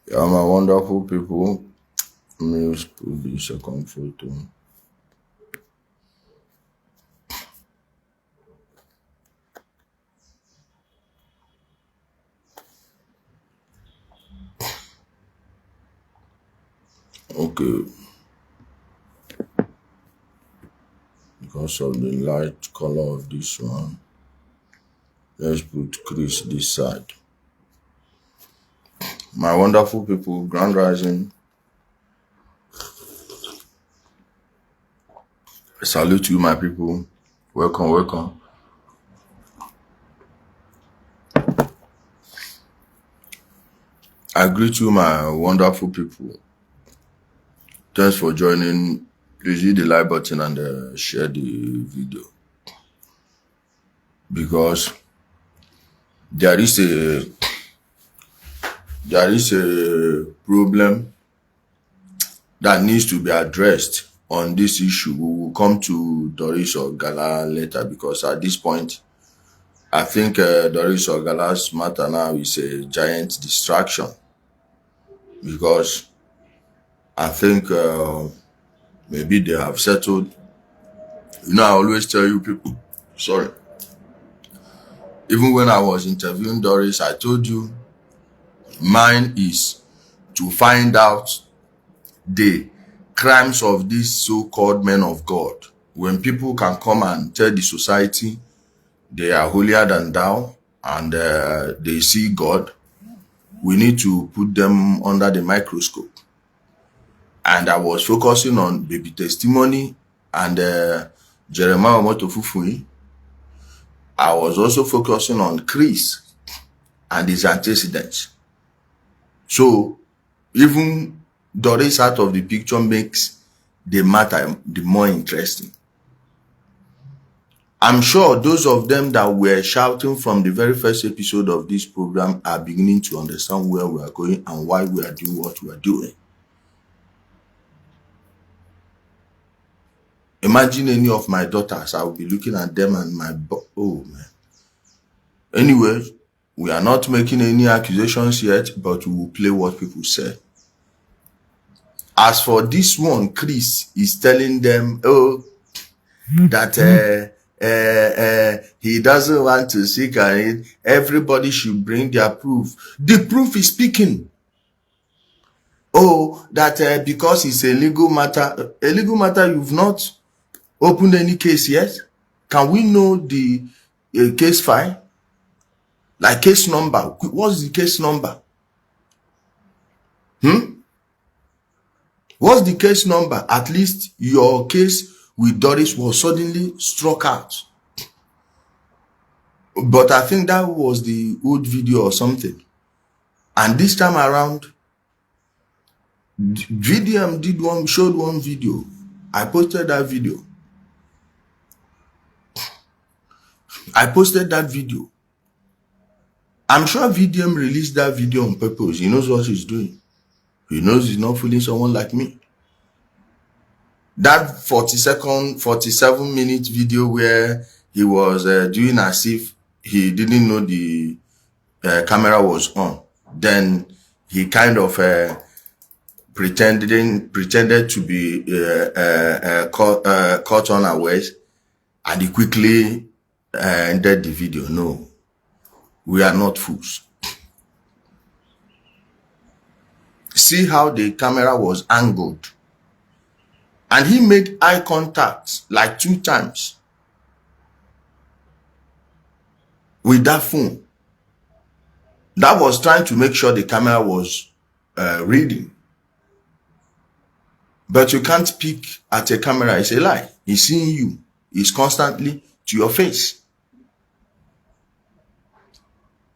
Yeah, my wonderful people. Let me just put the second photo. Okay, because of the light color of this one, let's put Chris this side. My wonderful people, Grand Rising. Salute you, my people. Welcome, welcome. I greet you, my wonderful people. Thanks for joining. Please hit the like button and share the video, because there is a problem that needs to be addressed on this issue. We will come to Doris Ogala later, because at this point, I think Doris Ogala's matter now is a giant distraction, because I think maybe they have settled. You know, I always tell you people, sorry, even when I was interviewing Doris, I told you mine is to find out the crimes of these so-called men of God. When people can come and tell the society they are holier than thou and they see God, we need to put them under the microscope. And I was focusing on baby testimony and Jeremiah Motofufui. I was also focusing on Chris and his antecedents. So even Doris out of the picture makes the matter the more interesting. I'm sure those of them that were shouting from the very first episode of this program are beginning to understand where we are going and why we are doing what we are doing. Imagine any of my daughters, I will be looking at them and oh man. Anyway, we are not making any accusations yet, but we will play what people say. As for this one, Chris is telling them, oh, that he doesn't want to seek and everybody should bring their proof. The proof is speaking. Oh, that because it's a legal matter, you've not opened any case yet. Can we know the case file? Like case number. What's the case number? What's the case number? At least your case with Doris was suddenly struck out. But I think that was the old video or something. And this time around, VDM showed one video. I posted that video. I'm sure VDM released that video on purpose. He knows what he's doing. He knows he's not fooling someone like me. That 47-minute video where he was doing as if he didn't know the camera was on. Then he kind of pretended to be caught unawares, and he quickly ended the video. No, we are not fools. See how the camera was angled. And he made eye contact like 2 times with that phone. That was trying to make sure the camera was reading. But you can't peek at a camera. It's a lie. He's seeing you. He's constantly to your face.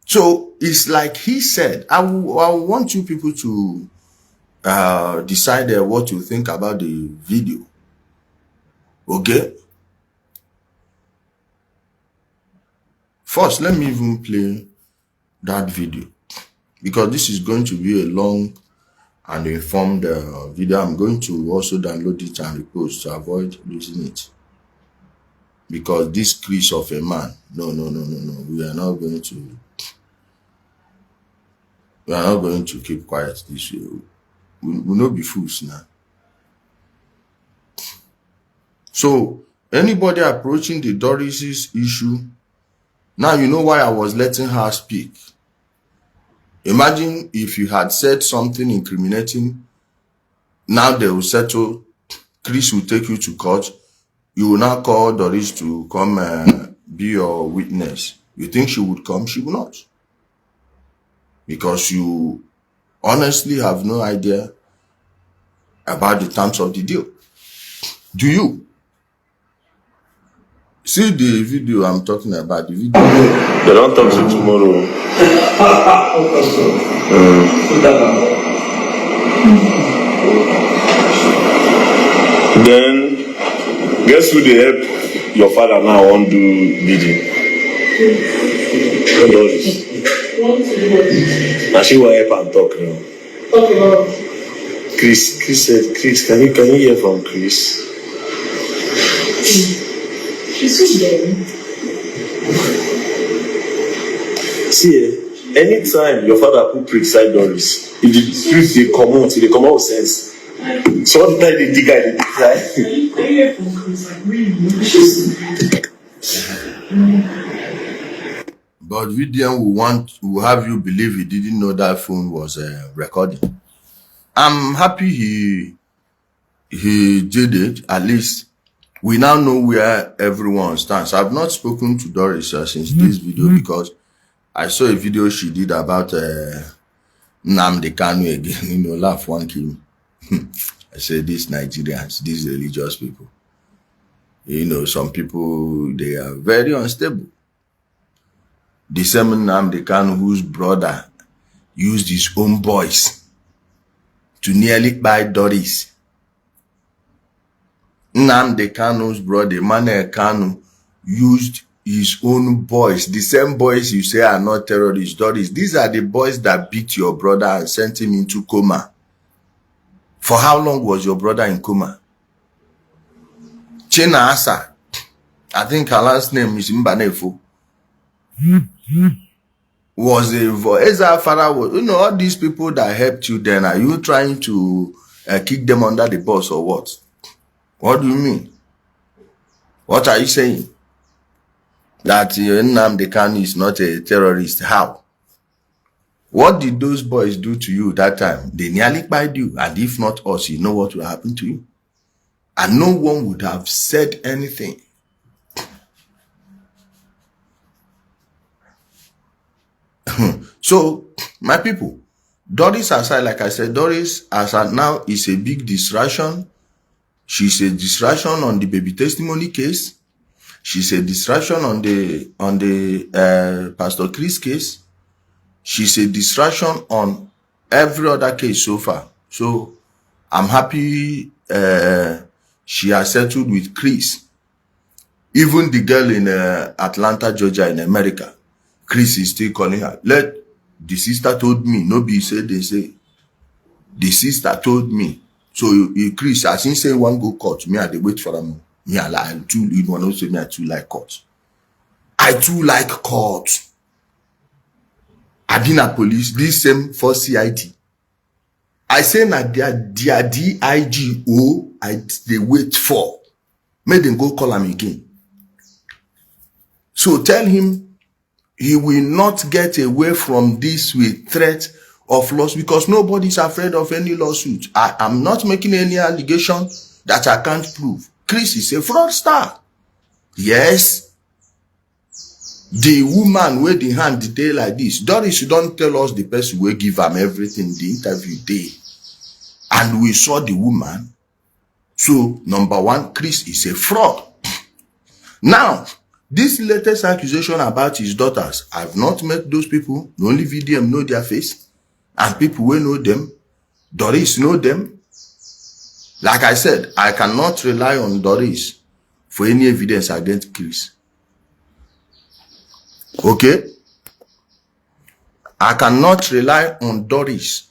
So it's like he said, I want you people to decide what you think about the video. Okay? First, let me even play that video, because this is going to be a long and informed video. I'm going to also download it and repost to avoid losing it, because this Chris of a man, no, we are not going to. We are not going to keep quiet this way. We not be fools now. So anybody approaching the Doris's issue, now you know why I was letting her speak. Imagine if you had said something incriminating, now they will settle, Chris will take you to court, you will now call Doris to come be your witness. You think she would come? She will not. Because you honestly have no idea about the terms of the deal. Do you? See the video I'm talking about, the video. They don't talk till tomorrow. Then, guess who they help your father now on do bidding? Doris. Now she will help and talk now. Talk about Chris said, Chris, can you hear from Chris? She's there. See, anytime your father put criticize Doris, if the truth they come out with sense. So all the time they dig out, they Can you hear from Chris? Like, really? But VDM will have you believe he didn't know that phone was recording. I'm happy he did it. At least we now know where everyone stands. I've not spoken to Doris since this video because I saw a video she did about Nnamdi Kanu again. You know, laugh one king. I said these Nigerians, these religious people. You know, some people, they are very unstable. The same Nnamdi Kanu whose brother used his own boys to nearly buy Doris. Nnamdi Kanu's brother, Emmanuel Kanu, used his own boys, the same boys you say are not terrorists, Doris. These are the boys that beat your brother and sent him into coma. For how long was your brother in coma? Chena Asa, I think her last name is Mbanefo, was a father was, you know, all these people that helped you then, are you trying to kick them under the bus or what? What do you mean? What are you saying? That Nnamdi Kanu is not a terrorist? How? What did those boys do to you that time? They nearly bite you, and if not us, you know what will happen to you. And no one would have said anything. So, my people, Doris aside, like I said, Doris as at now is a big distraction. She's a distraction on the baby testimony case. She's a distraction on the Pastor Chris case. She's a distraction on every other case so far. So I'm happy she has settled with Chris. Even the girl in Atlanta, Georgia, in America, Chris is still calling her. The sister told me, no be say they say. The sister told me. So Chris, as he say one go court, me I dey wait for them. Me I like too. You want to say me I too like court. I too like court. I been a police. This same for CID. I say na their DIGO they wait for. Make them go call him again. So tell him he will not get away from this with threat of loss because nobody's afraid of any lawsuit. I am not making any allegation that I can't prove. Chris is a fraudster. Yes. The woman where the hand the day like this. Doris, you don't tell us the person will give him everything the interview day. And we saw the woman. So, number one, Chris is a fraud. Now, this latest accusation about his daughters, I've not met those people. The only VDM know their face. And people will know them. Doris know them. Like I said, I cannot rely on Doris for any evidence against Chris. Okay? I cannot rely on Doris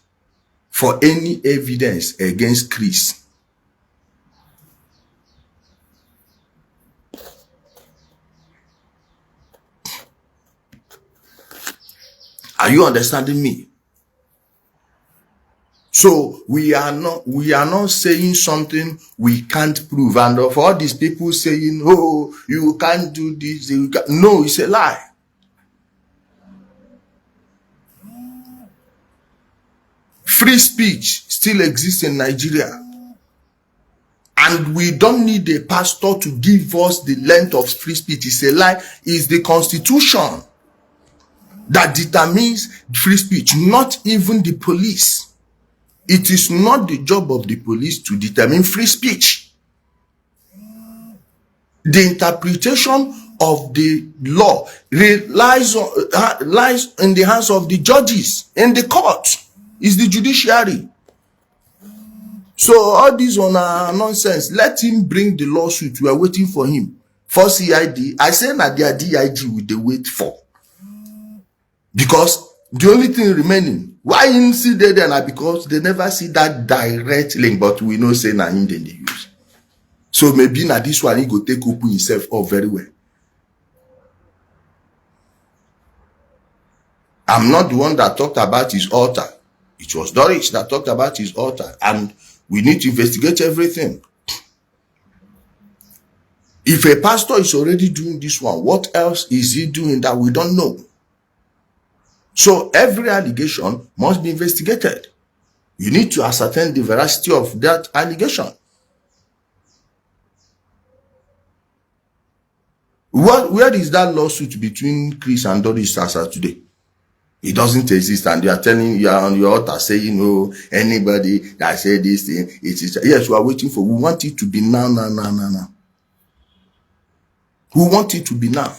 for any evidence against Chris. Are you understanding me? So we are not saying something we can't prove. And of all these people saying, oh, you can't do this, no, it's a lie. Free speech still exists in Nigeria. And we don't need a pastor to give us the length of free speech. It's a lie. It's the Constitution that determines free speech, not even the police. It is not the job of the police to determine free speech. The interpretation of the law lies in the hands of the judges in the court. Is the judiciary. So all this on nonsense. Let him bring the lawsuit. We are waiting for him. For CID, I say that they are DIG with the wait for. Because the only thing remaining, why you see they there now? Because they never see that direct link, but we know say na him they use. So maybe now this one he go take open himself up very well. I'm not the one that talked about his altar. It was Doris that talked about his altar, and we need to investigate everything. If a pastor is already doing this one, what else is he doing that we don't know? So every allegation must be investigated. You need to ascertain the veracity of that allegation. Where is that lawsuit between Chris and Doris as of today? It doesn't exist, and they are telling you on your altar saying, "Oh, anybody that said this thing, it is." Yes, we are waiting for. We want it to be now. We want it to be now.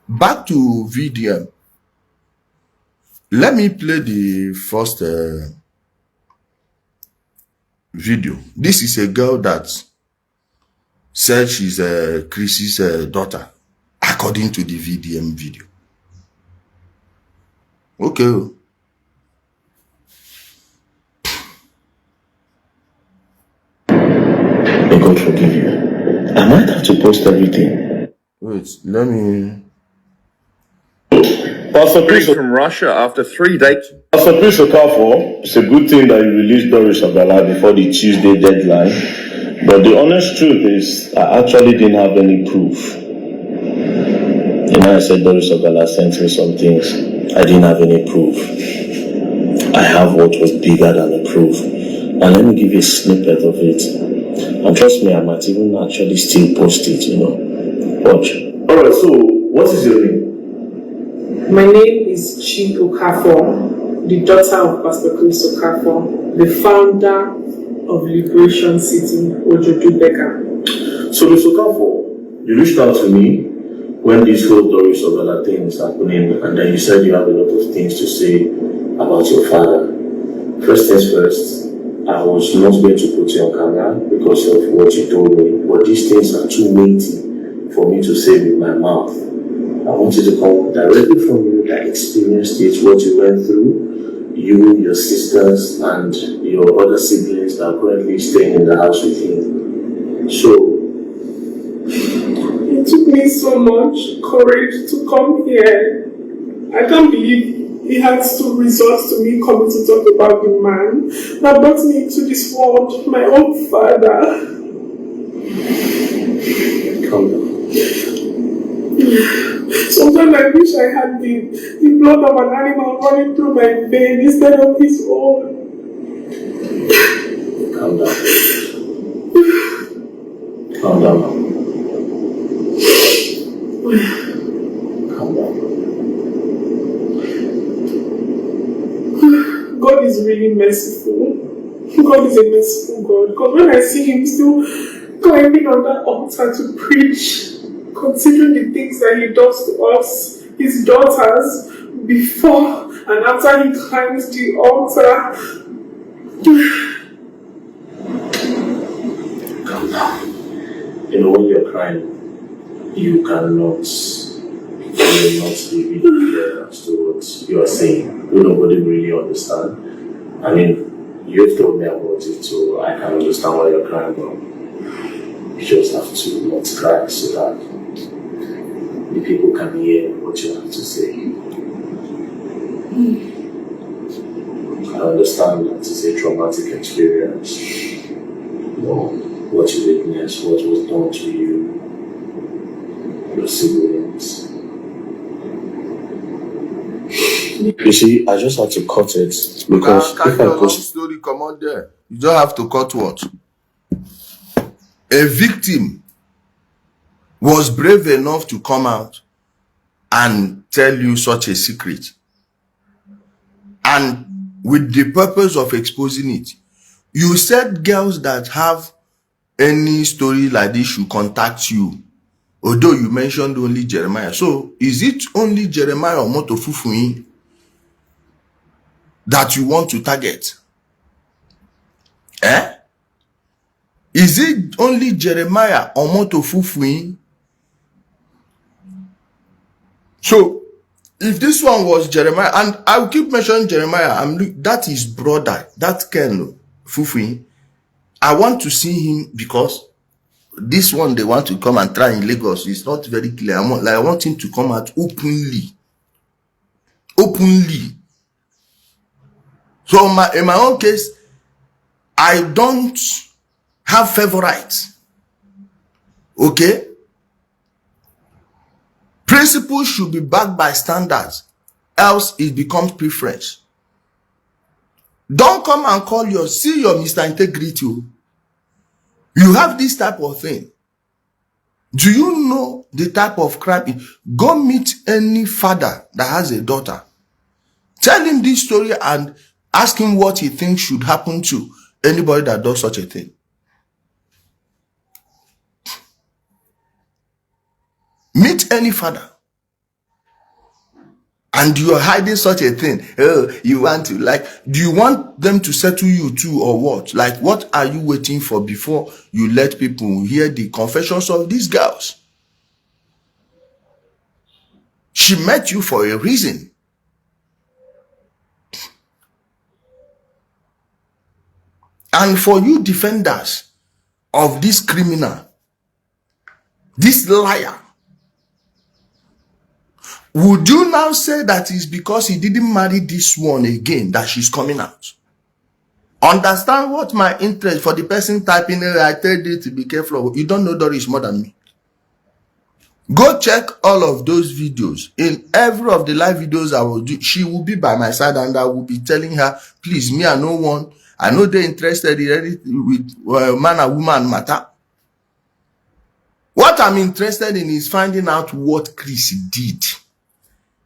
Back to VDM. Let me play the first video. This is a girl that said she's Chris's daughter, according to the VDM video. Okay. May God forgive you. I might have to post everything. Wait, let me... Pastor Chris from Russia after 3 days. Pastor Chris Okafor, it's a good thing that you released Doris Ogala before the Tuesday deadline. But the honest truth is, I actually didn't have any proof. I said Doris Ogala sent me some things. I didn't have any proof. I have what was bigger than the proof. And let me give you a snippet of it. And trust me, I might even actually still post it, Watch. Alright, so what is your name? My name is Ijele Udele, the daughter of Pastor Chris Okafor, the founder of Liberation City, Ojodu. So, Mr. Okafor, you reached out to me when this whole Doris Ogala thing is happening, and then you said you have a lot of things to say about your father. First things first, I was not going to put you on camera because of what you told me, but these things are too weighty for me to say with my mouth. I want you to come directly from you that experienced it, what you went through, you, your sisters, and your other siblings that are currently staying in the house with you. So, it took me so much courage to come here. I can't believe he has to resort to me coming to talk about the man that brought me into this world, my own father. calm down. Sometimes I wish I had the blood of an animal running through my vein instead of his own. Calm down. Calm down. Calm down. God is really merciful. God is a merciful God. Because when I see him still climbing on that altar to preach, considering the things that he does to us, his daughters, before and after he climbs the altar. Calm down. When you're crying, you cannot be really clear as to what you are saying. Nobody really understand. I mean, you've told me about it, so I can understand why you're crying, but you just have to not cry so that the people can hear what you have to say. understand that it's a traumatic experience. What you witnessed, what was done to you, your siblings. You see, I just had to cut it because Carry if I your long post, story, come on there. You don't have to cut what? A victim was brave enough to come out and tell you such a secret. And with the purpose of exposing it, you said girls that have any story like this should contact you. Although you mentioned only Jeremiah. So is it only Jeremiah or Motofufuin that you want to target? Is it only Jeremiah or Motofufuin? So if this one was Jeremiah, and I will keep mentioning Jeremiah, that is brother, that Ken Fufuin. I want to see him because this one they want to come and try in Lagos. It's not very clear. I want him to come out openly. So in my own case, I don't have favorites. Okay? Principles should be backed by standards, else it becomes preference. Don't come and call see your Mr. Integrity. You have this type of thing. Do you know the type of crime? Go meet any father that has a daughter. Tell him this story and ask him what he thinks should happen to anybody that does such a thing. Meet any father. And you are hiding such a thing. Oh, you want to, do you want them to settle you too or what? Like, what are you waiting for before you let people hear the confessions of these girls? She met you for a reason. And for you defenders of this criminal, this liar, would you now say that it's because he didn't marry this one again that she's coming out? Understand what my interest for the person typing it. I tell you to be careful. You don't know Doris more than me. Go check all of those videos. In every of the live videos I will do, she will be by my side and I will be telling her, please, me, I know one. I know they're interested in anything with man and woman matter. What I'm interested in is finding out what Chris did.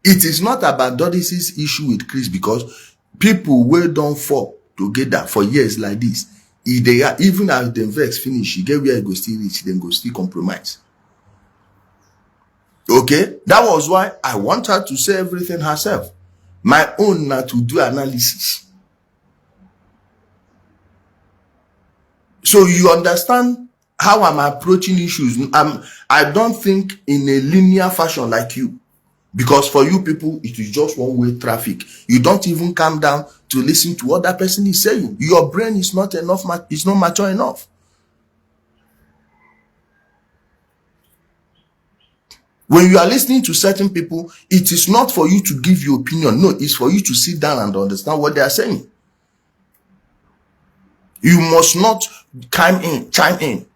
It is not about Doris's issue with Chris because people will don't fall together for years like this. If they are, even as the vex finish, you get where you go still reach, then go still compromise. Okay? That was why I want her to say everything herself. My own not to do analysis. So you understand how I'm approaching issues. I don't think in a linear fashion like you. Because for you people, it is just one-way traffic. You don't even calm down to listen to what that person is saying. Your brain is not enough, it's not mature enough. When you are listening to certain people, it is not for you to give your opinion. No, it's for you to sit down and understand what they are saying. You must not chime in.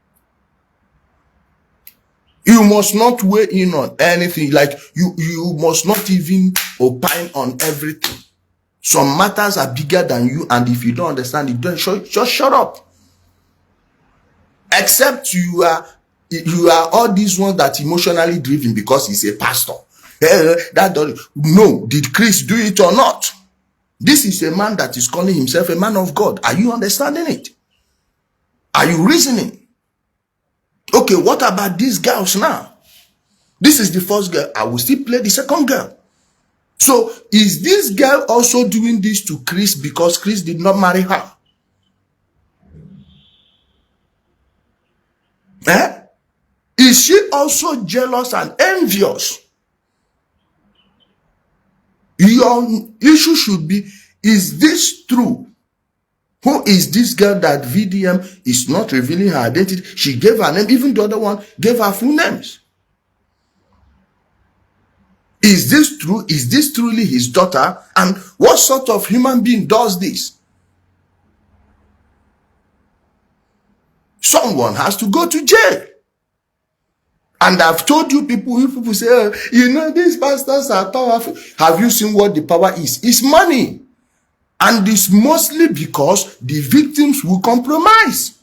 You must not weigh in on anything. Like you must not even opine on everything. Some matters are bigger than you, and if you don't understand it, just shut up. Except you are all these ones that emotionally driven because he's a pastor. No, did Chris do it or not? This is a man that is calling himself a man of God. Are you understanding it? Are you reasoning? Okay, what about these girls now? This is the first girl. I will still play the second girl. So, is this girl also doing this to Chris because Chris did not marry her? Is she also jealous and envious? Your issue should be, is this true? Who is this girl that VDM is not revealing her identity? She gave her name, even the other one gave her full names. Is this true? Is this truly his daughter? And what sort of human being does this? Someone has to go to jail. And I've told you people say, oh, these pastors are powerful. Have you seen what the power is? It's money. And it's mostly because the victims will compromise.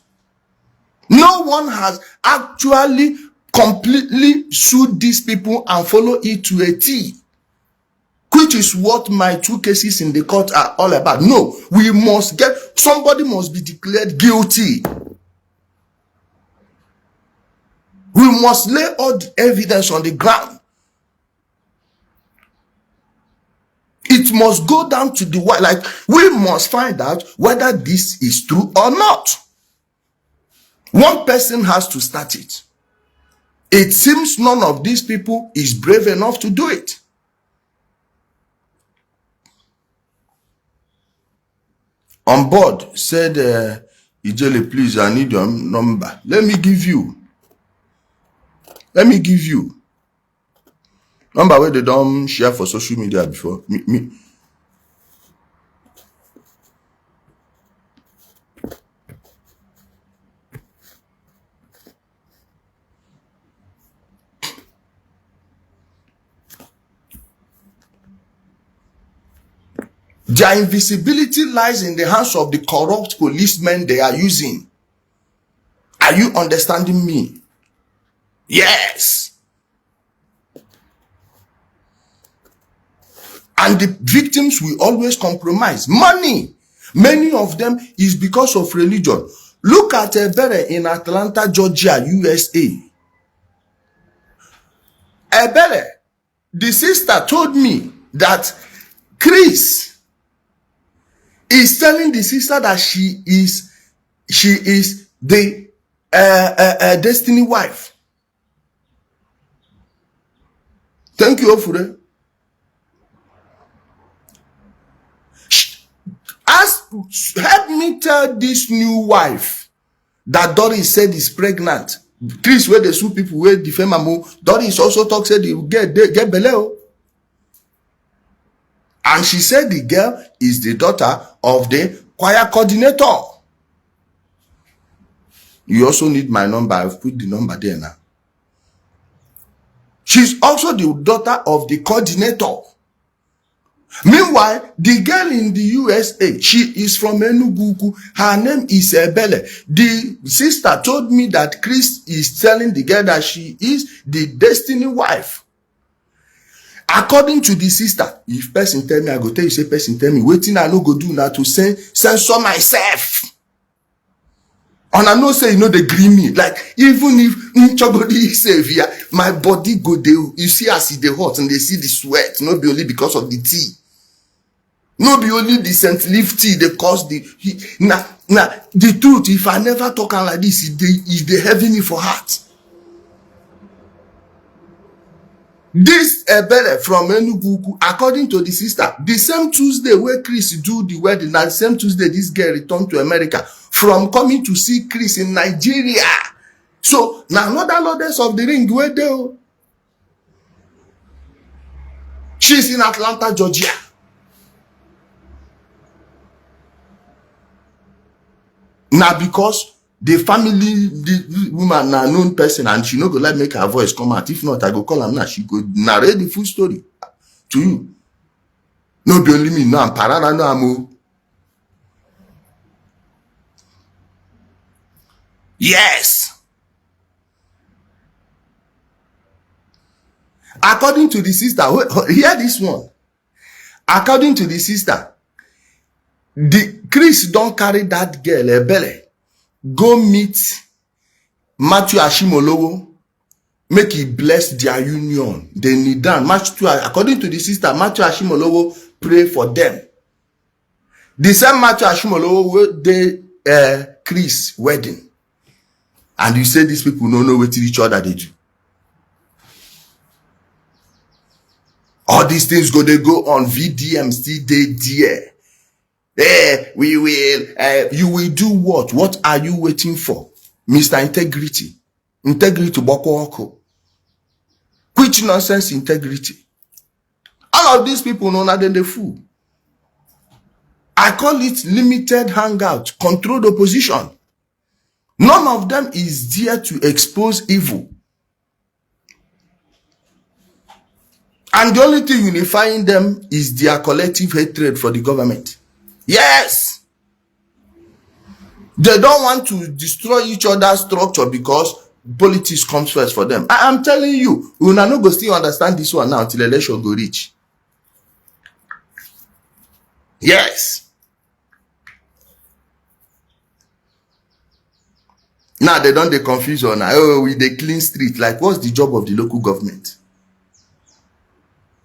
No one has actually completely sued these people and follow it to a T, which is what my 2 cases in the court are all about. No, somebody must be declared guilty. We must lay all the evidence on the ground. It must go down to the wire. Like, we must find out whether this is true or not. One person has to start it. It seems none of these people is brave enough to do it. On board said, Ijele, please, I need your number. Let me give you. Number where they don't share for social media before. Me. Their invisibility lies in the hands of the corrupt policemen they are using. Are you understanding me? Yes. And the victims will always compromise. Money. Many of them is because of religion. Look at Ebere in Atlanta, Georgia, USA. Ebere, the sister told me that Chris is telling the sister that she is the destiny wife. Thank you, Ofure. Help me tell this new wife that Doris said is pregnant. Chris, where they sue people, where defame am, Doris also talks said they get belle. And she said the girl is the daughter of the choir coordinator. You also need my number. I've put the number there now. She's also the daughter of the coordinator. Meanwhile, the girl in the USA, she is from Enugu. Her name is Ebele. The sister told me that Chris is telling the girl that she is the destiny wife. According to the sister, if person tell me, I go tell you, say person tell me, waiting I no go do now to censor myself. And I know say, they green me. Like, even if nobody say, my body go there. You see as it dey hot and they see the sweat. Not be only because of the tea. Not be only the St. Leaf tea they cause the now the truth, if I never talk like this, is they heavy me for heart. This Ebele from Enugu, according to the sister, the same Tuesday where Chris do the wedding, and the same Tuesday this girl returned to America from coming to see Chris in Nigeria. So now another Lordess of the Ring where they, she's in Atlanta, Georgia. Now because the family, the woman na known person and she no go like make her voice come out. If not, I go call her now. She go narrate the full story to you. No be only me now. I'm parada no amo. Yes. According to the sister, hear this one. According to the sister, the Chris don't carry that girl, Ebele, go meet Matthew Ashimolowo, make he bless their union. They need down. According to the sister, Matthew Ashimolowo pray for them. The same Matthew Ashimolowo will they Chris wedding. And you say these people don't know what each other they do. All these things they go on VDM still they dear. We will, you will do what? What are you waiting for? Mr. Integrity. Integrity, Boko Oko. Which nonsense integrity? All of these people know that they fool. I call it limited hangout, controlled opposition. None of them is there to expose evil. And the only thing unifying them is their collective hatred for the government. Yes. They don't want to destroy each other's structure because politics comes first for them. I am telling you, we will not go still understand this one now until election go reach. Yes. Now they don't confuse on, oh, with the clean street. Like, what's the job of the local government?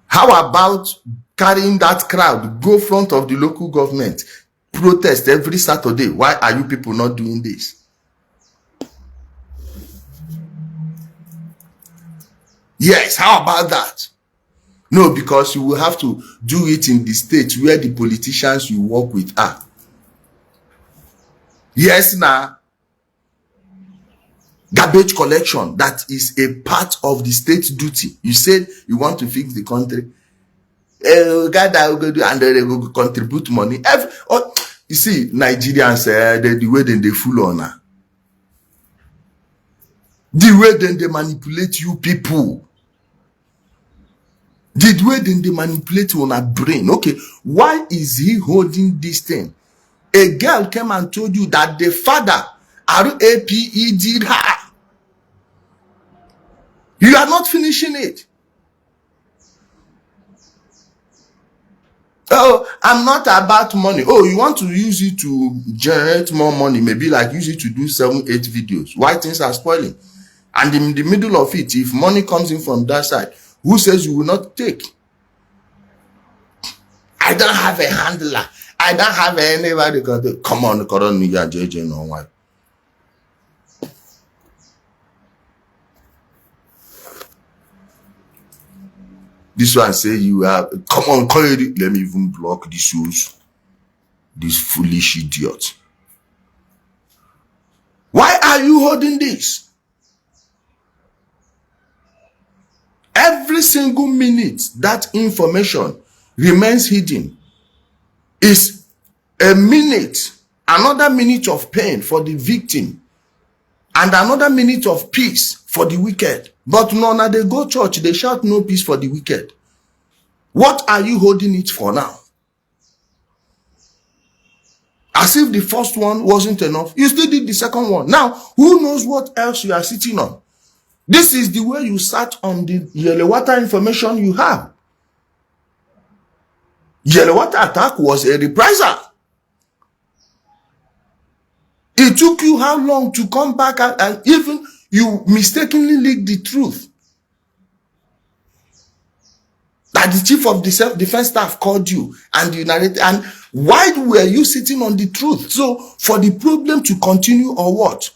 How about carrying that crowd, go front of the local government, protest every Saturday? Why are you people not doing this? Yes, how about that? No, because you will have to do it in the state where the politicians you work with are. Yes, now. Garbage collection, that is a part of the state duty. You said you want to fix the country. And they will contribute money. You see, Nigerians, the way they fool on her. The way they manipulate you people. The way they manipulate on our brain. Okay, why is he holding this thing? A girl came and told you that the father, RAPE, did her. You are not finishing it. Oh, I'm not about money. Oh, you want to use it to generate more money. Maybe like use it to do 7-8 videos. Why things are spoiling? And in the middle of it, if money comes in from that side, who says you will not take? I don't have a handler. I don't have anybody. Come on, JJ, no why. This one say you have, come on, call it. Let me even block the shoes. This foolish idiot. Why are you holding this? Every single minute that information remains hidden is a minute, another minute of pain for the victim, and another minute of peace for the wicked. But no, they go church, they shout no peace for the wicked. What are you holding it for now? As if the first one wasn't enough. You still did the second one. Now, who knows what else you are sitting on? This is the way you sat on the Ijele Water information you have. Ijele Water attack was a reprisal. It took you how long to come back and even you mistakenly leaked the truth? That the chief of the self-defense staff called you and you narrated. And why were you sitting on the truth? So for the problem to continue or what?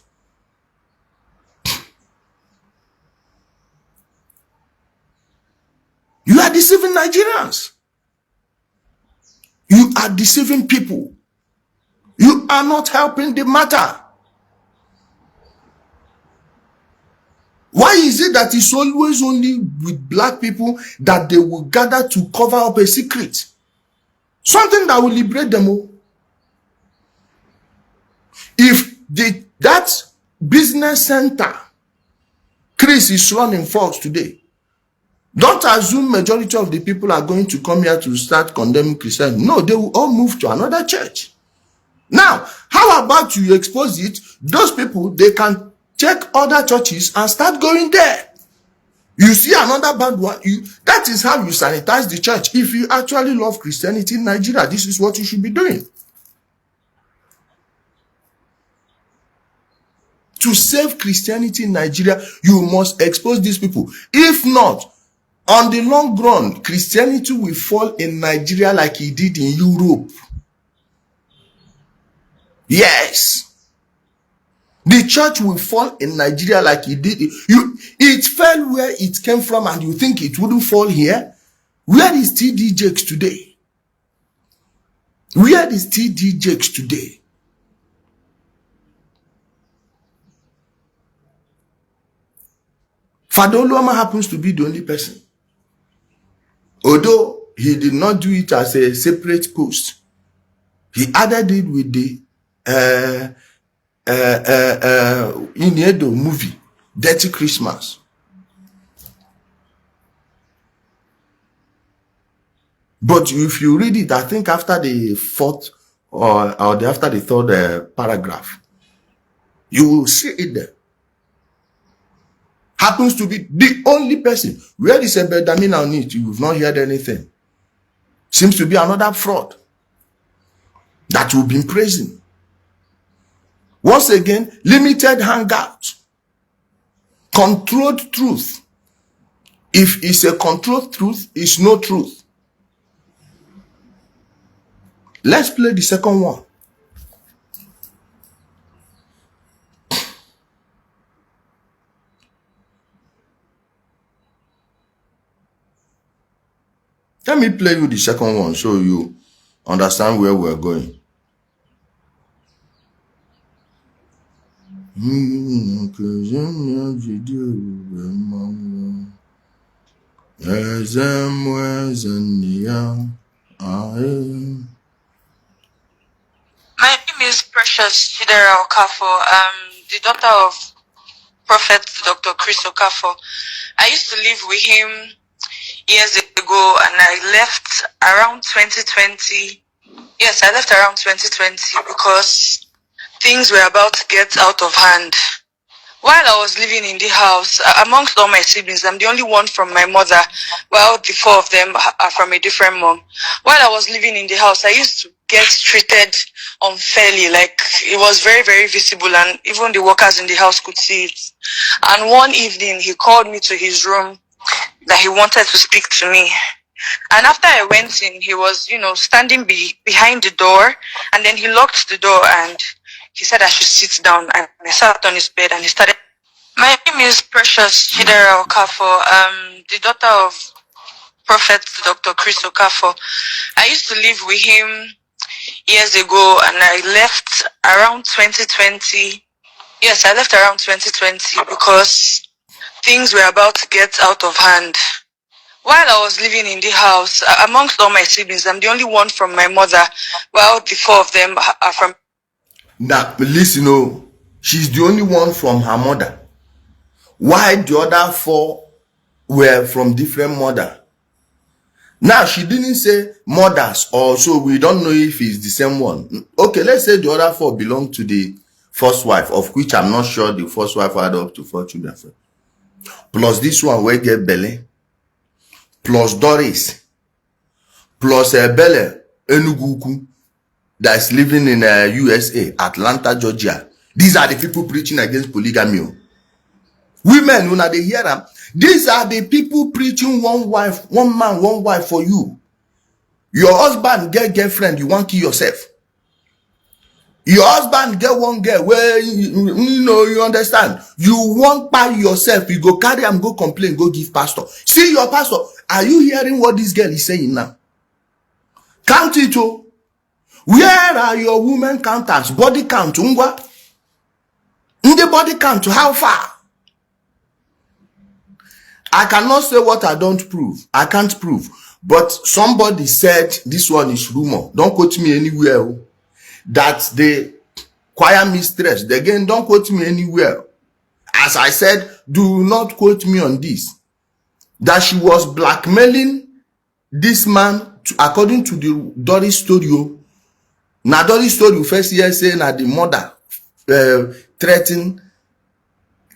You are deceiving Nigerians. You are deceiving people. You are not helping the matter. Why is it that it's always only with black people that they will gather to cover up a secret? Something that will liberate them all. If that business center Chris is running false today, don't assume majority of the people are going to come here to start condemning Christianity. No, they will all move to another church. Now, how about you expose it? Those people, they can check other churches and start going there. You see another bad one. That is how you sanitize the church. If you actually love Christianity in Nigeria, this is what you should be doing. To save Christianity in Nigeria, you must expose these people. If not, on the long run, Christianity will fall in Nigeria like it did in Europe. Yes. The church will fall in Nigeria like it did. It fell where it came from and you think it wouldn't fall here? Where is TD Jakes today? Where is TD Jakes today? Fadoluama happens to be the only person. Although he did not do it as a separate post. He added it with the Iniedo movie, Dirty Christmas. But if you read it, I think after the fourth after the third paragraph, you will see it there. Happens to be the only person. Where is Benjamin on it? You've not heard anything. Seems to be another fraud that you've been praising. Once again, limited hangout. Controlled truth. If it's a controlled truth, it's no truth. Let's play the second one. Let me play you the second one so you understand where we're going. My name is Precious Ijele Okafor. The daughter of Prophet Dr. Chris Okafor. I used to live with him years ago, and I left around 2020. Yes, I left around 2020 because things were about to get out of hand. While I was living in the house, amongst all my siblings, I'm the only one from my mother, while the four of them are from a different mom. While I was living in the house, I used to get treated unfairly, like it was very, very visible, and even the workers in the house could see it. And one evening, he called me to his room that he wanted to speak to me. And after I went in, he was, standing behind the door, and then he locked the door and he said I should sit down, and I sat on his bed and he started. My name is Precious Ijele Okafor. The daughter of Prophet Dr. Chris Okafor. I used to live with him years ago, and I left around 2020. Yes, I left around 2020 because things were about to get out of hand. While I was living in the house, amongst all my siblings, I'm the only one from my mother, while the four of them are from. Now, listen, she's the only one from her mother. Why the other four were from different mother? Now, she didn't say mothers, or so we don't know if it's the same one. Okay, let's say the other four belong to the first wife, of which I'm not sure the first wife had up to 4 children. Plus this one, where get Bele, plus Doris, plus Bele Enugu, that's living in USA, Atlanta, Georgia. These are the people preaching against polygamy. Women, when they hear them, these are the people preaching one wife, one man, one wife for you. Your husband get girlfriend, you want to kill yourself. Your husband get one girl where you understand. You want by yourself, you go carry and go complain, go give pastor. See your pastor. Are you hearing what this girl is saying now? Count it, oh. Where are your women counters? Body count, ungwa? In the body count, how far? I cannot say what I don't prove. I can't prove. But somebody said this one is rumor. Don't quote me anywhere. That the choir mistress, again, don't quote me anywhere. As I said, do not quote me on this. That she was blackmailing this man, according to the Doris story. Now Doris story first year saying that the mother threatened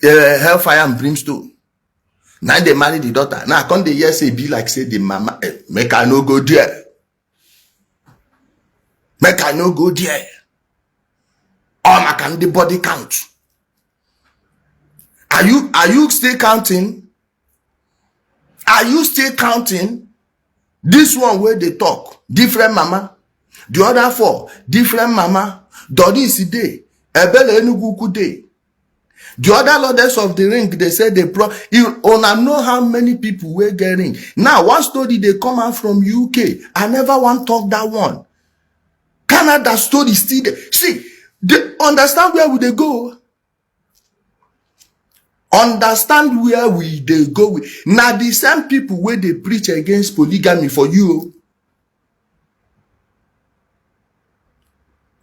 hellfire and brimstone. Now they marry the daughter. Now come the year say be like say the mama make I no go there. Make I no go there. I can the body count. Are you still counting? Are you still counting? This one where they talk, different mama. The other four, different mama. Doris day, Ebele Enugu day. The other lords of the ring, they said they you know how many people were getting. Now, one story they come out from UK. I never want to talk that one. Canada story still there. See, they understand where would they go? Understand where they go with. Now the same people where they preach against polygamy for you.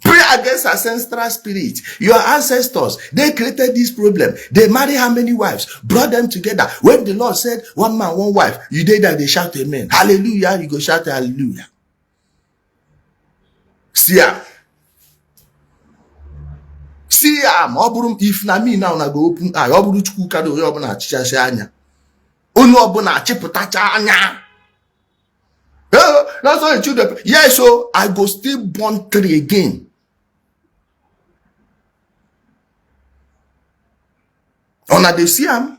Pray against ancestral spirit. Your ancestors, they created this problem. They marry how many wives? Brought them together. When the Lord said, one man, one wife, you did that, they shout amen. Hallelujah, you go shout hallelujah. See if na me now na go open eye, oburu chukwu kado onye obuna achichasi anya. Onye obuna achiputacha anya. That's why children. Yes, so I go still born 3 again. Ona dey see am.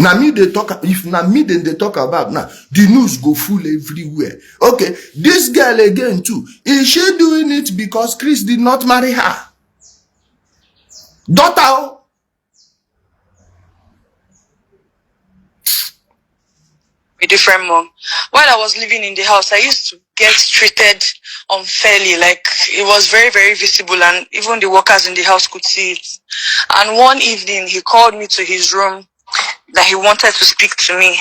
Now me they talk, if na me then they talk about now, the news go full everywhere. Okay, this girl again too, is she doing it because Chris did not marry her? Daughter. A different mom. While I was living in the house, I used to get treated unfairly. Like, it was very, very visible, and even the workers in the house could see it. And one evening, he called me to his room that he wanted to speak to me.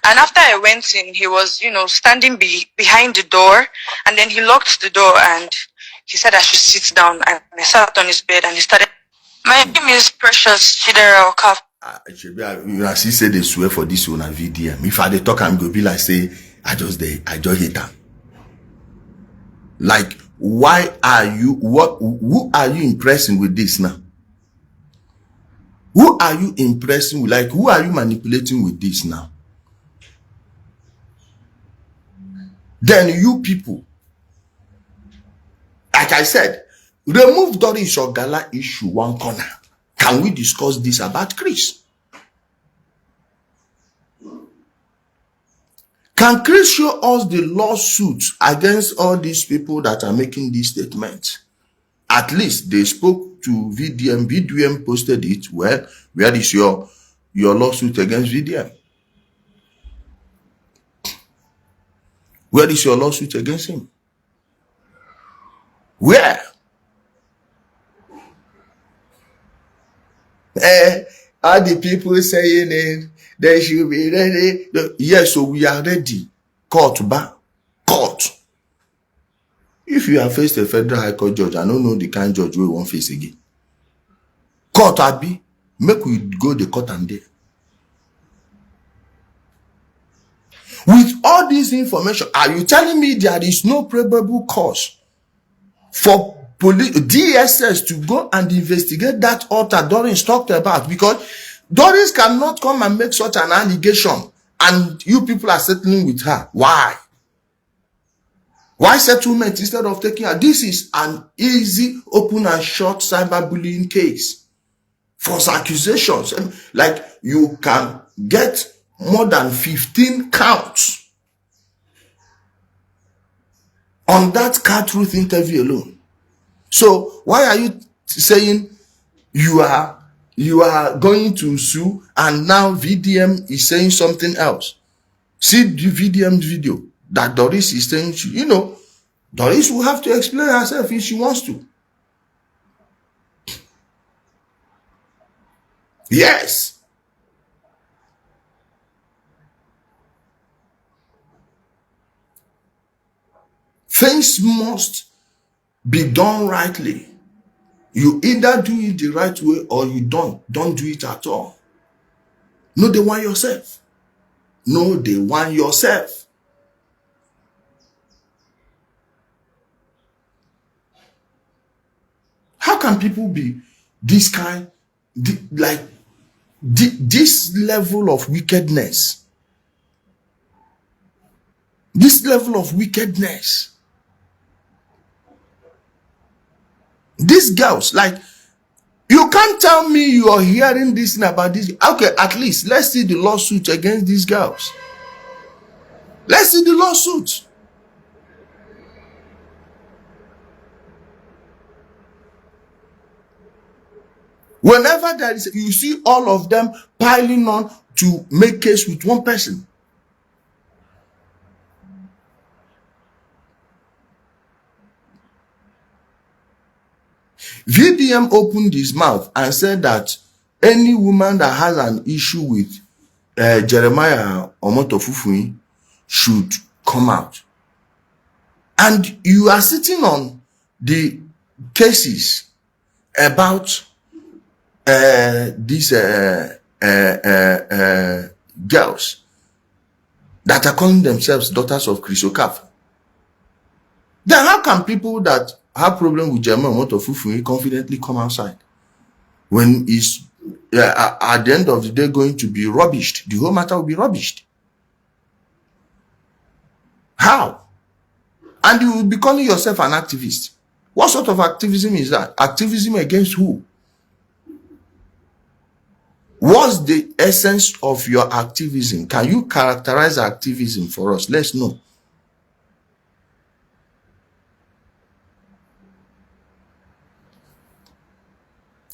And after I went in, he was, standing behind the door, and then he locked the door and he said I should sit down. And I sat on his bed and he started. My name is Precious Ijele Udele. She said they swear for this one and VDM. If I dey talk, I'm gonna be like say I just hate them. Like, why are you who are you impressing with this now? Who are you impressing with? Like, who are you manipulating with this now? Then you people, like I said, remove Doris Ogala issue one corner. Can we discuss this about Chris? Can Chris show us the lawsuits against all these people that are making these statements? At least they spoke to VDM. VDM posted it. Well, where is your lawsuit against VDM? Where is your lawsuit against him? Where? Are the people saying it? They should be ready. Yes, so we are ready. Court. If you have faced a federal high court judge, I don't know the kind of judge we won't face again. Court Abi, make we go the court and there. With all this information, are you telling me there is no probable cause for DSS to go and investigate that altar Doris talked about? Because Doris cannot come and make such an allegation and you people are settling with her. Why? Why settlement instead of taking her? This is an easy, open and short cyberbullying case. False accusations. Like, you can get more than 15 counts on that car truth interview alone. So why are you saying you are going to sue and now VDM is saying something else? See the VDM video that Doris is saying, Doris will have to explain herself if she wants to. Yes. Things must be done rightly. You either do it the right way or you don't do it at all. Know the one yourself. Know the one yourself. How can people be this kind, this level of wickedness? This level of wickedness. These girls, like, you can't tell me you are hearing this about this. Okay, at least let's see the lawsuit against these girls. Let's see the lawsuit. Whenever there is, you see all of them piling on to make case with one person. VDM opened his mouth and said that any woman that has an issue with Jeremiah Omotofufui should come out. And you are sitting on the cases about these girls that are calling themselves daughters of Chris Okafor. Then how can people that have problem with Jeremiah Omotofufui confidently come outside when it's at the end of the day going to be rubbished? The whole matter will be rubbished. How? And you will be calling yourself an activist. What sort of activism is that? Activism against who? What's the essence of your activism? Can you characterize activism for us? Let's know.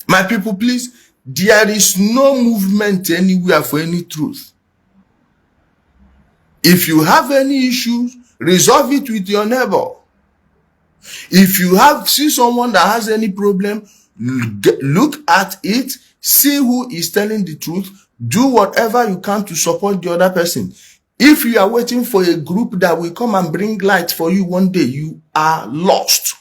My people, please, there is no movement anywhere for any truth. If you have any issues, resolve it with your neighbor. If you see someone that has any problem, look at it, see who is telling the truth, do whatever you can to support the other person. If you are waiting for a group that will come and bring light for you one day, you are lost.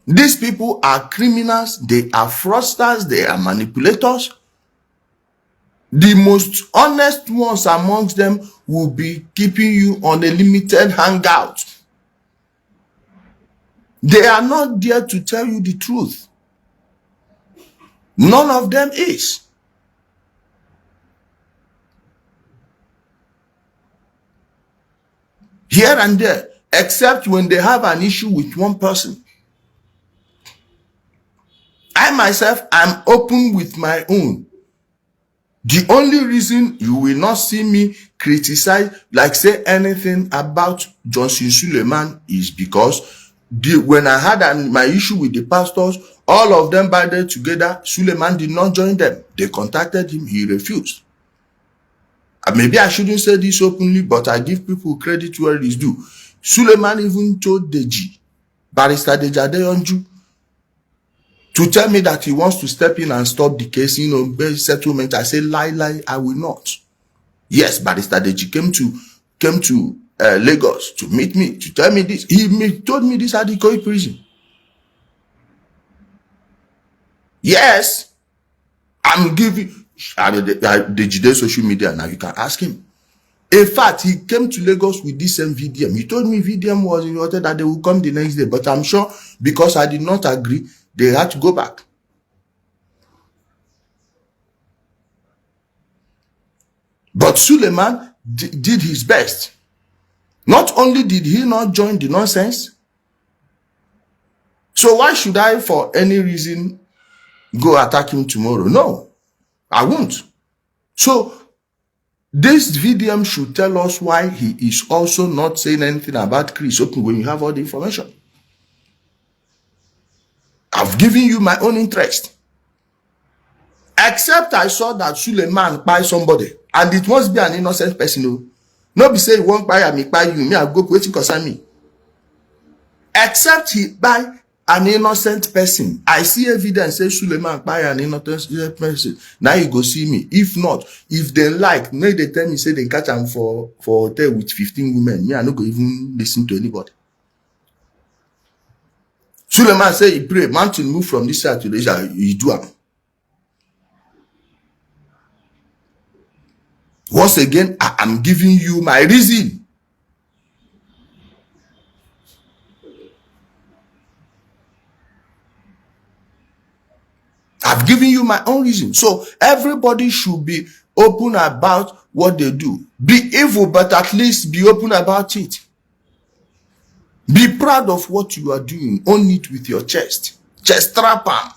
These people are criminals, they are fraudsters, they are manipulators. The most honest ones amongst them will be keeping you on a limited hangout. They are not there to tell you the truth. None of them is. Here and there, except when they have an issue with one person. I myself am open with my own. The only reason you will not see me criticize, like say anything about Johnson Suleiman is because when I had my issue with the pastors, all of them banded together. Suleiman did not join them. They contacted him. He refused. And maybe I shouldn't say this openly, but I give people credit where it is due. Suleiman even told Deji, Barrister Deji Adeyonju, to tell me that he wants to step in and stop the case, settlement. I say, lie, I will not. Yes, Barrister Deji came to Lagos to meet me, to tell me this. He told me this at the Ikoyi prison. Yes, I'm giving the Jide social media now. You can ask him. In fact, he came to Lagos with this same VDM. He told me VDM was in order that they will come the next day, but I'm sure because I did not agree, they had to go back. But Suleiman did his best. Not only did he not join the nonsense, so why should I, for any reason, go attack him tomorrow? No, I won't. So this VDM should tell us why he is also not saying anything about Chris Open when you have all the information. I've given you my own interest. Except I saw that Suleiman buy somebody, and it must be an innocent person. No be say he won't buy me, buy you, me, I go waiting concern me. Except he buy an innocent person. I see evidence say Suleiman buy an innocent person. Now you go see me. If not, if they like, may they tell me say they catch him for hotel with 15 women. Me, I no go even listen to anybody. Suleiman say he pray, mountain move from this side to this side, he do am. Once again, I am giving you my reason. I've given you my own reason. So everybody should be open about what they do. Be evil, but at least be open about it. Be proud of what you are doing. Own it with your chest. Chest trap am.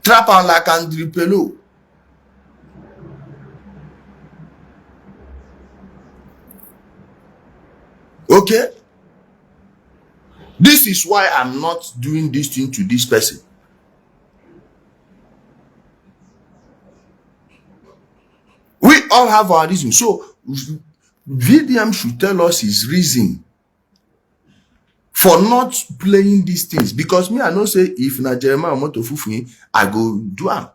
Trap am like Andre Pelot. Okay? This is why I'm not doing this thing to this person. We all have our reason. So VDM should tell us his reason for not playing these things. Because me, I know say if na Jeremiah Moto Fufu, I go do am.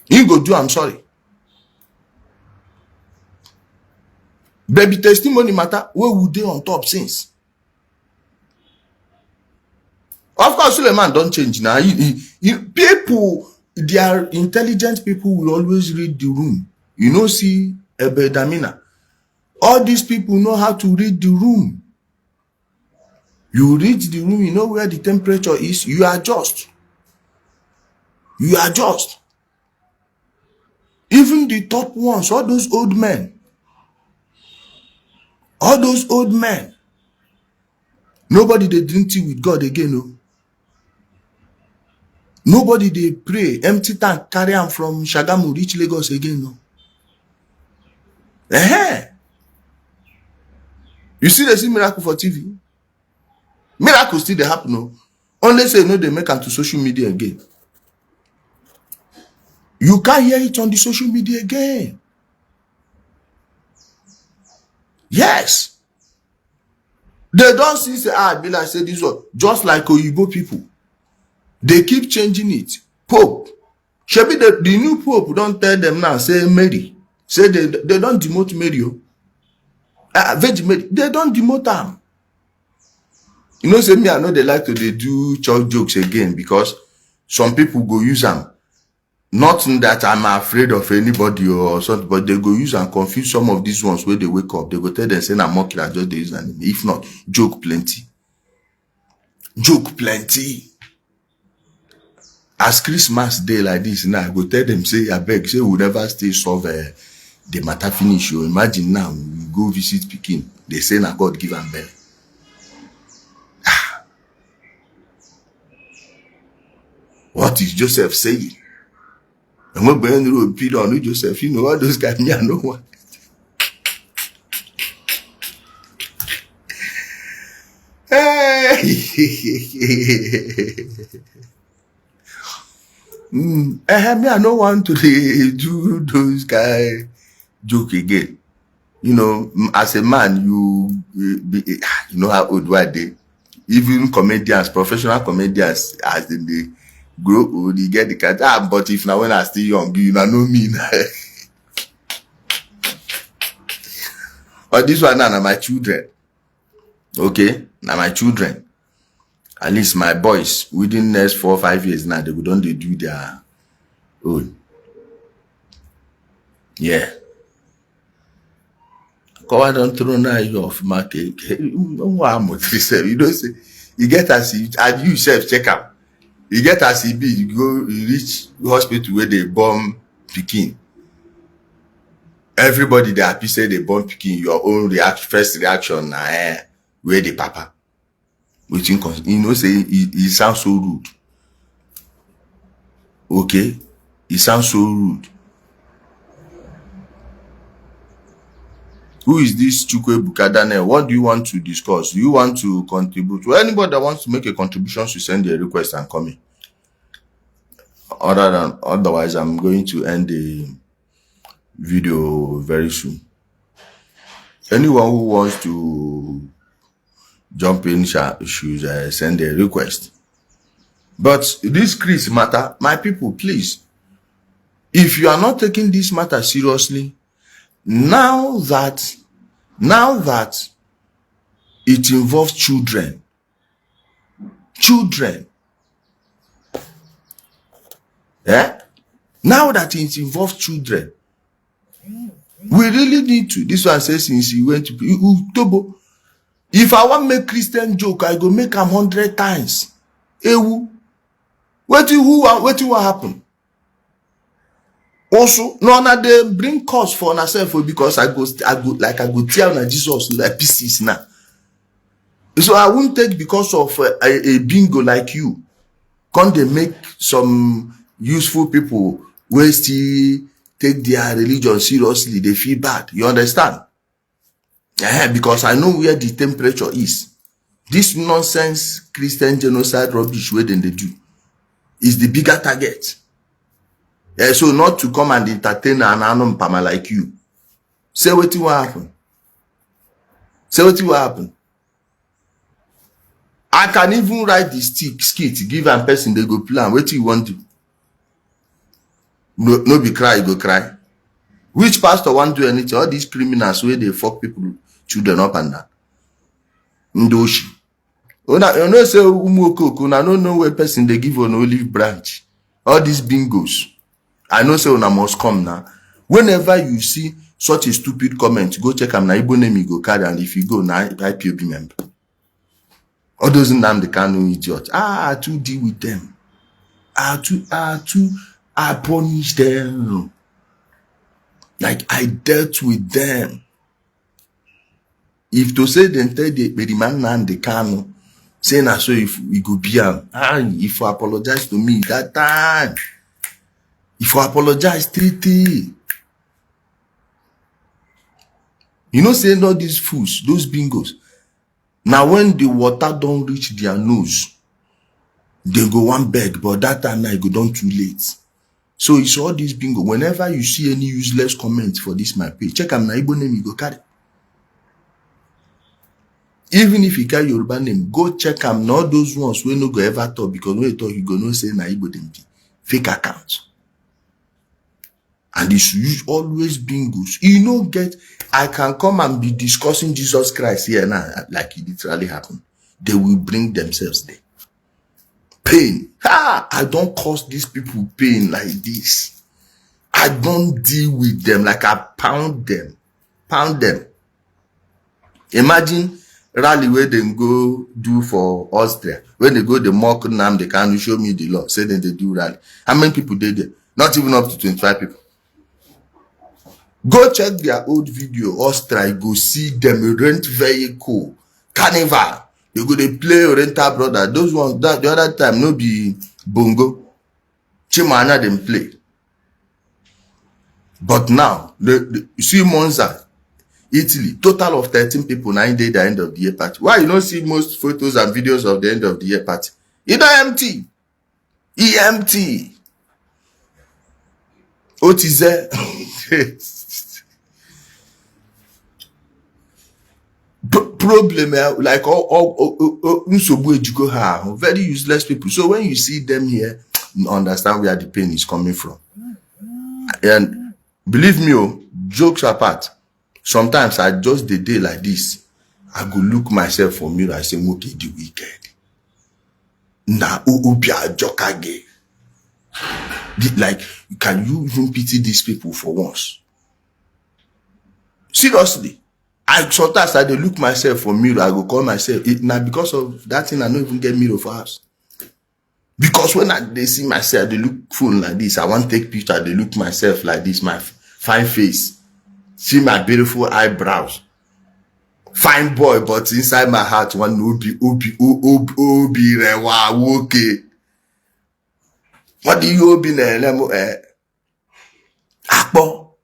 You go do, I'm sorry. Baby testimony matter, where would they on top since? Of course, Suleiman don't change now. People, they are intelligent people will always read the room. You know, see, Ebedamina. All these people know how to read the room. You read the room, you know where the temperature is, you adjust. You adjust. Even the top ones, all those old men. All those old men. Nobody they drink tea with God again, no. Nobody they pray, empty tank, carry them from Shagamu, reach Lagos again, no. You see, they see miracle for TV. Miracles still they happen, no. Unless they know they make them to social media again. You can't hear it on the social media again. Yes. They don't see say, be like say this one. Just like Igbo people. They keep changing it. Pope. Shebi the new Pope don't tell them now, say Mary. Say they don't demote Mary. Virgin Mary. They don't demote them. You know, say me, I know they like to they do church jokes again because some people go use them. Not that I'm afraid of anybody or something, but they go use and confuse some of these ones where they wake up. They go tell them, say, I'm mocking, I just they use an If not, joke plenty. Joke plenty. As Christmas day like this, now I go tell them, say, I beg, say, we'll never stay solve the matter finish. You imagine now, we go visit Pekin. They say, now God give them belly. What is Joseph saying? And when Ben Road Peter on Joseph, you know all those guys, me, I know one. Hey. Me, I don't want to do those guys joke again. You know, as a man, you know how old were they? Even comedians, professional comedians, as they grow old, you get the cat. But if now when I still young, you know me. But this one now my children. Okay, now my children. At least my boys, within the next 4 or 5 years now, they would only do their own. Yeah. Come on, don't throw now you off market. You don't say you get as you and you self check out. You get as he be, you go you reach hospital where they bomb Pekin. Everybody they happy say they bomb Pekin. Your own first reaction where the papa. Which you know say it sounds so rude. Okay? It sounds so rude. Who is this Chukwe Bukadane? What do you want to discuss? Do you want to contribute? Well, anybody that wants to make a contribution should send a request and come in. Otherwise, I'm going to end the video very soon. Anyone who wants to jump in should send a request. But this Chris matter, my people, please, if you are not taking this matter seriously, now that it involves children, now that it involves children, we really need to. This one says since he went to if I want make Christian joke, I go make them 100 times. Ewu, what will happen? Also, no, now they bring cause for myself because I go tell na Jesus like pieces now. So I won't take because of a bingo like you. Can't they make some useful people who still take their religion seriously? They feel bad. You understand? Because I know where the temperature is. This nonsense Christian genocide rubbish where then they do is the bigger target. So not to come and entertain an anum pama like you. Say what will happen. Say what will happen. I can even write the skit, give a person they go plan. What you want to? No be cry, go cry. Which pastor want to do anything? All these criminals where they fuck people, children up and down. Ndoshi. You know say umokoko, I don't know where person they give on olive branch. All these bingos. I know say una must come now. Whenever you see such a stupid comment, go check am na Igbo name you go carry, and if you go now IPOB member. All those names they can't know idiot. I to deal with them. I punish them. Like I dealt with them. If to say then tell the man and the can say na so if we go be if you apologize to me that time. If you apologize 3 you know saying all these fools, those bingos. Now when the water don't reach their nose, they go one beg, but that time now go down too late. So it's all this bingo. Whenever you see any useless comment for this my page, check am na Igbo name you go carry. Even if you carry Yoruba name, go check am na all those ones wey no go ever talk, because when you talk, you go know say na Igbo dem be fake account. And it's always bingos. You know, I can come and be discussing Jesus Christ here now, like it literally happened. They will bring themselves there. Pain. I don't cause these people pain like this. I don't deal with them like I pound them. Imagine rally where they go do for Austria. When they go, they mock them, they can show me the law. Say that they do rally. How many people did there? Not even up to 25 people. Go check their old video. Austria, go see them rent vehicle. Carnival. They go they play Oriental Brother. Those ones that the other time no be bongo. Chimana them play. But now you see Monza, Italy, total of 13 people 9 days the end of the year party. Why you don't see most photos and videos of the end of the year party? It empty. EMT. OTZ. Problem like all very useless people. So when you see them here, you understand where the pain is coming from. And believe me, jokes apart, sometimes I just the day like this, I go look myself for mirror and say, okay, the wicked. Na ubia jokage. Like, can you even pity these people for once? Seriously. Sometimes I look myself for mirror, I go call myself. Now because of that thing, I don't even get mirror for us. Because when they see myself, they look full like this. I want to take picture, they look myself like this, my fine face. See my beautiful eyebrows. Fine boy, but inside my heart, one obi rewa okay. What do you obi ne? Akpo,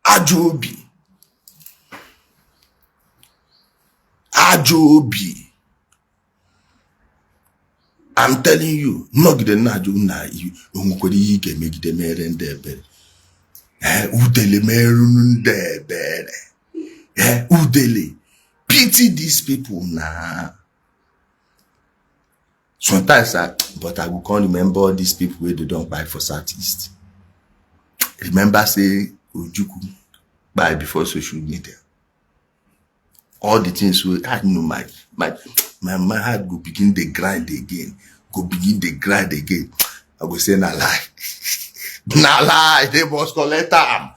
ajobi. Ajobi. I'm telling you, no gide na ajo na you onwukodi yike megide mere ndebere. Udele meru ndebere. Udele. Pity these people now. Sometimes but I will can't remember all these people where they don't buy for Southeast. Remember say Ojuku buy before social media. All the things where I know my heart go begin the grind again. I go say na lie. Na lie. They must collect them.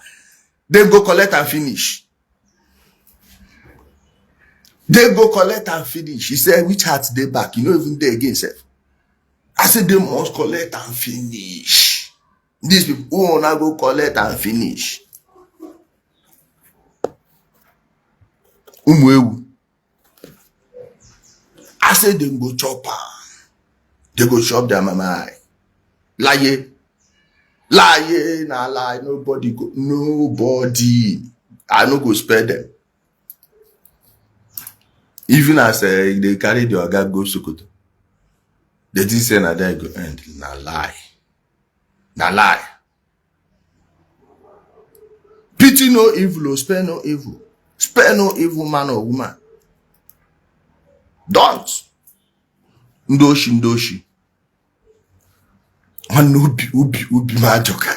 They go collect and finish. He said, which heart they back? You know even they again self. I said they must collect and finish. These people who wanna go collect and finish. I said they go chop. They go chop their mama. Lie. Nah lie. Nobody. I no go spare them. Even as they carry the Oga go Sokoto. They didn't say na there go end. Nah lie. Pity no evil, or spare no evil. Spare no evil man or woman. Don't. Ndoshi. One ubi ma joka.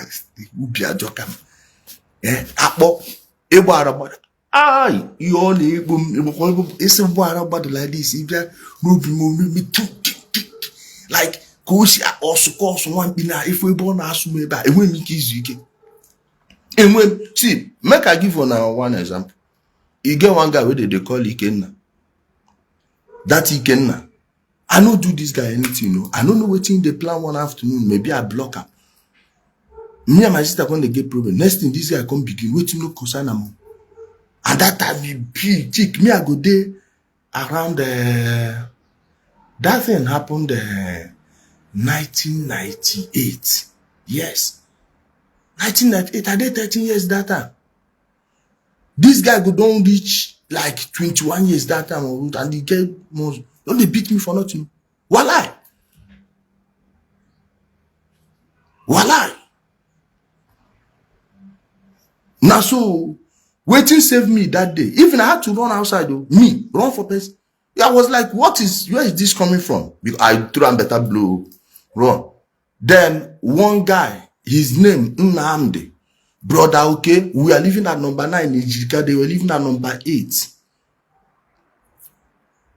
Ubi a joka. Akpo. Ebo arabada. Ay, you only Igbo. It's a arabada like this. If you me like kosi also cause one bina if we born asume ba. E when me kiss you again. And when see, make I give one example. You get one guy where they call Ikenna. That Ikenna. I don't do this guy anything, no. I don't know what thing they plan one afternoon. Maybe I block him. Me and my sister when they get problem. Next thing this guy come begin waiting no concern am. And that time be big chick. Me I go there around that thing happened 1998. Yes. 1998. I did 13 years that time. This guy go don't reach like 21 years that time and he get most. Don't they beat me for nothing? Wahala. Now so, waiting saved me that day. Even I had to run outside, though. Me, run for person. I was like, where is this coming from? Because I threw a better blow, run. Then one guy, his name, Nnamdi. Brother, okay, we are living at number 9 in Ijika, they were living at number 8.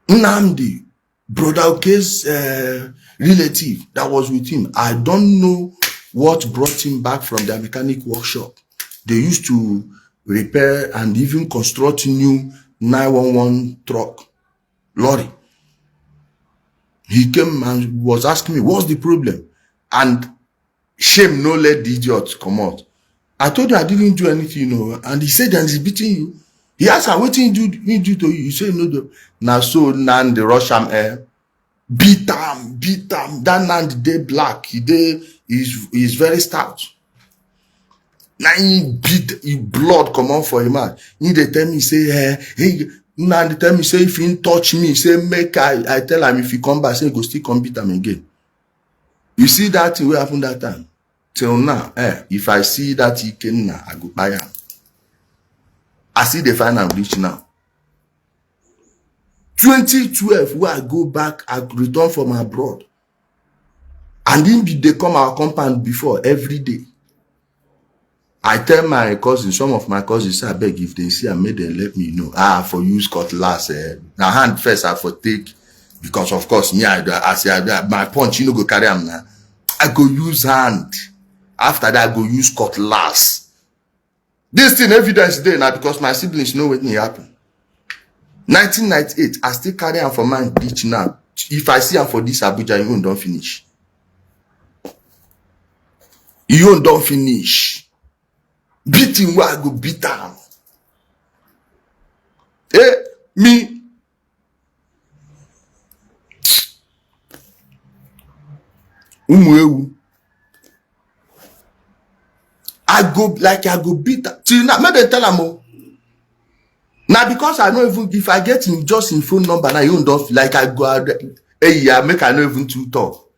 Nnamdi, Brother Oke's relative that was with him. I don't know what brought him back from the mechanic workshop. They used to repair and even construct new 911 truck, lorry. He came and was asking me, what's the problem? And shame no let the idiot come out. I told him I didn't do anything, you know. And he said that he's beating you. He asked her, what did he do to you? You say no. Now so now the Russian beat him. That man the black. He's very stout. Now he beat his blood come on for him. He they tell me say hey now they tell me say if he touch me, say make I tell him if he come back, say go still come beat him again. You see that thing will happen that time. Till now, if I see that he can now, I go buy him. I see the final reach now. 2012, where I go back, I return from abroad. And then they come our compound before every day. I tell my cousins, some of my cousins, I beg if they see I made them let me know. For use cutlass. Now hand first I for take. Because of course, me, I say my punch, you know, go carry them now. I go use hand. After that, I go use cutlass. This thing evidence day now because my siblings know what happened. 1998, I still carry am for my beach now. If I see am for this Abuja, you don't finish. You don't finish. Beating where I go beat am. Me. I go beat her. Till now, maybe tell him. Now because I know even if I get him just in phone number now, you don't like I go out. Hey, yeah, make I know even too talk.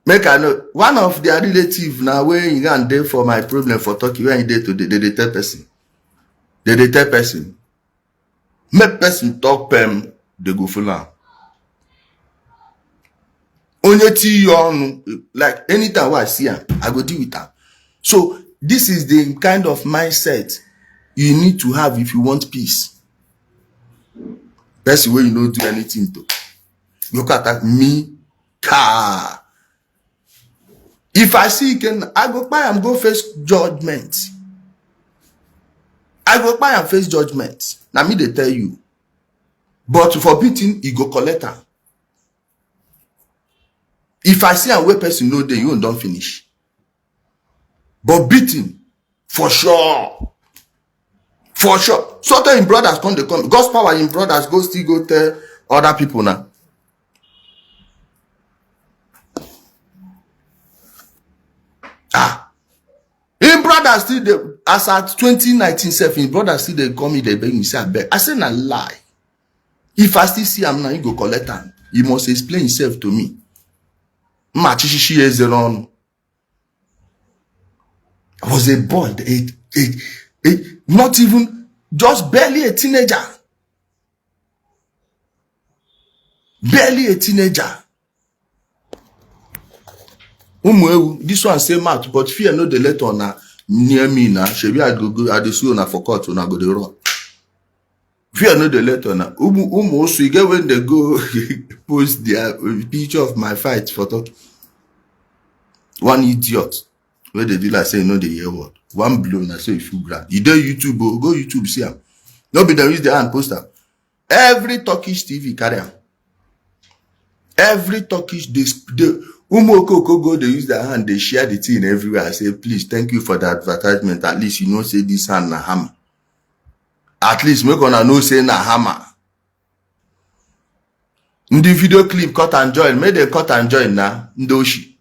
Make I know one of their relative now where you can there for my problem for talking when you there today. They tell person. They tell person. Make person talk they go full on. Only on like anytime I see him, I go deal with him. So this is the kind of mindset you need to have if you want peace. That's the way you don't do anything to. You can attack me. If I see you can, I go by and go face judgment. I go by and face judgment. Now me they tell you. But for beating, you go collect her. If I see a way person know that you don't finish. But beating, for sure. For sure. So tell in brothers come. God's power in brothers still go tell other people now. In brothers still they, as at 2019 self, in brothers still they call me, they beg me, say I beg. I say na lie. If I still see him now, you go collect him. He must explain himself to me. I was a boy. Not even, just barely a teenager. Barely a teenager. This one say mouth, but fear no the letter na near me now. Shebi I go at the school na for court na go the run. Fear no the letter na. So you get when they go post their picture of my fight for talk. One idiot where they do like say no the hear word. One blow na say if you grab. You do YouTube, go YouTube see am. No be them use their hand post am. Every Turkish TV carry am. Every Turkish they Umokoko go, they use their hand, they share the thing everywhere. I say, please, thank you for the advertisement. At least you know say this hand na hammer. At least make una know say na hammer. In the video clip, cut and join. Make them cut and join na Ndoshi.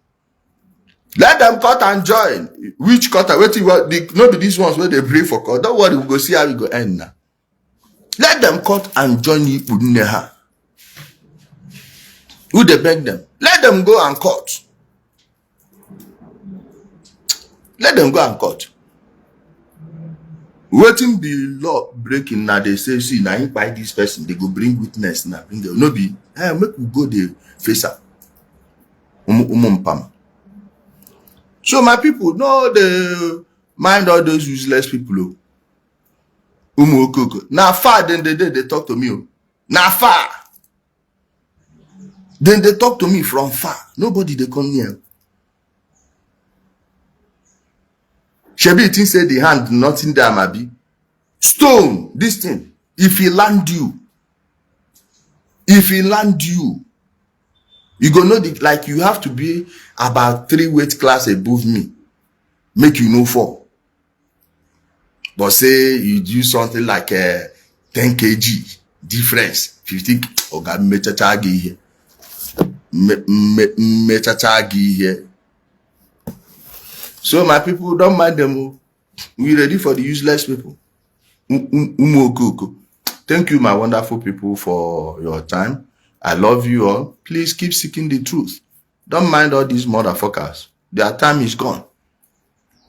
Let them cut and join. Which cut? Wait, what? No be these ones where they pray for cut. Don't worry, we go see how we go end now. Let them cut and join you. Who they beg them? Let them go and cut. Let them go and cut. Waiting be law breaking now. They say, see, now you buy this person, they go bring witness now. Bring them. No be, hey, make we go the face up. So my people, no, they mind all those useless people. Now far, then they talk to me. Now far. Then they talk to me from far. Nobody they come near. Shebi think say the hand, nothing there, maybe. Stone, this thing. If he land you, you go know the, like you have to be about 3 weight class above me. Make you know for. But say you do something like 10 kg difference, 15. Oh God, me chachagi here. Here. So my people, don't mind them. We ready for the useless people. Thank you, my wonderful people, for your time. I love you all. Please keep seeking the truth. Don't mind all these motherfuckers. Their time is gone.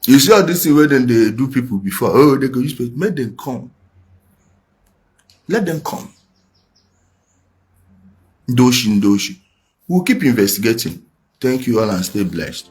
You see all this way then they do people before. Oh, they go use people. Make them come. Let them come. Doshi. We'll keep investigating. Thank you all and stay blessed.